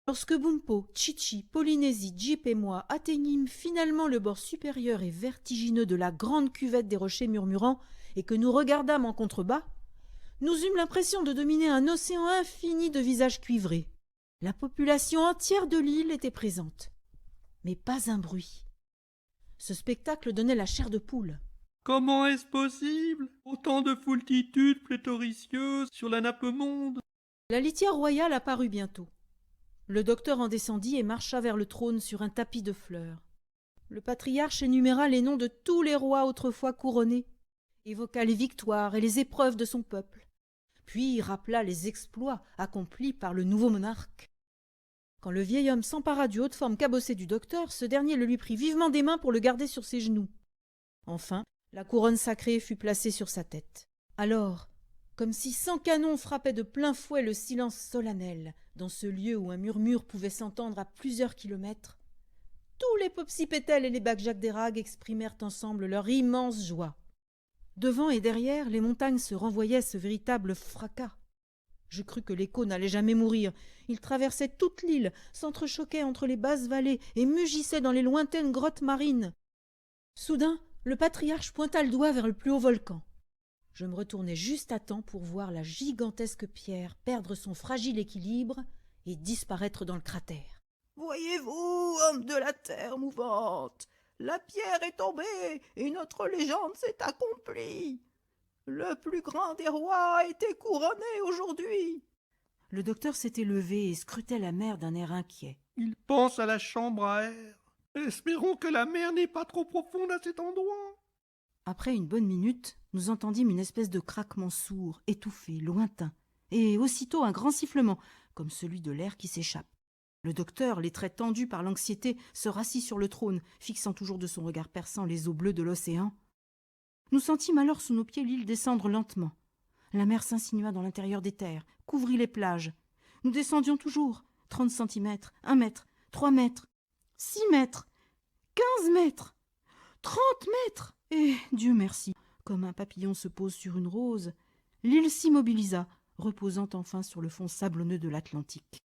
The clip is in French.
Lorsque Bumpo, Chichi, Polynésie, Jip et moi atteignîmes finalement le bord supérieur et vertigineux de la grande cuvette des rochers murmurants et que nous regardâmes en contrebas, nous eûmes l'impression de dominer un océan infini de visages cuivrés. La population entière de l'île était présente, mais pas un bruit. Ce spectacle donnait la chair de poule. Comment est-ce possible? Autant de foultitudes pléthoricieuses sur la nappe monde. La litière royale apparut bientôt. Le docteur en descendit et marcha vers le trône sur un tapis de fleurs. Le patriarche énuméra les noms de tous les rois autrefois couronnés, évoqua les victoires et les épreuves de son peuple, puis rappela les exploits accomplis par le nouveau monarque. Quand le vieil homme s'empara du haut de forme cabossé du docteur, ce dernier le lui prit vivement des mains pour le garder sur ses genoux. Enfin, la couronne sacrée fut placée sur sa tête. Alors, comme si 100 canons frappaient de plein fouet le silence solennel, dans ce lieu où un murmure pouvait s'entendre à plusieurs kilomètres, tous les Popsipetels et les Bag-Jagderag exprimèrent ensemble leur immense joie. Devant et derrière, les montagnes se renvoyaient ce véritable fracas. Je crus que l'écho n'allait jamais mourir. Il traversait toute l'île, s'entrechoquait entre les basses vallées et mugissait dans les lointaines grottes marines. Soudain, le patriarche pointa le doigt vers le plus haut volcan. Je me retournai juste à temps pour voir la gigantesque pierre perdre son fragile équilibre et disparaître dans le cratère. « Voyez-vous, homme de la terre mouvante, la pierre est tombée et notre légende s'est accomplie. Le plus grand des rois a été couronné aujourd'hui. » Le docteur s'était levé et scrutait la mer d'un air inquiet. Il pense à la chambre à air. Espérons que la mer n'est pas trop profonde à cet endroit. Après une bonne minute, nous entendîmes une espèce de craquement sourd, étouffé, lointain, et aussitôt un grand sifflement, comme celui de l'air qui s'échappe. Le docteur, les traits tendus par l'anxiété, se rassit sur le trône, fixant toujours de son regard perçant les eaux bleues de l'océan. Nous sentîmes alors sous nos pieds l'île descendre lentement. La mer s'insinua dans l'intérieur des terres, couvrit les plages. Nous descendions toujours, 30 centimètres, 1 mètre, 3 mètres, 6 mètres, 15 mètres, 30 mètres. Et, Dieu merci, comme un papillon se pose sur une rose, l'île s'immobilisa, reposant enfin sur le fond sablonneux de l'Atlantique.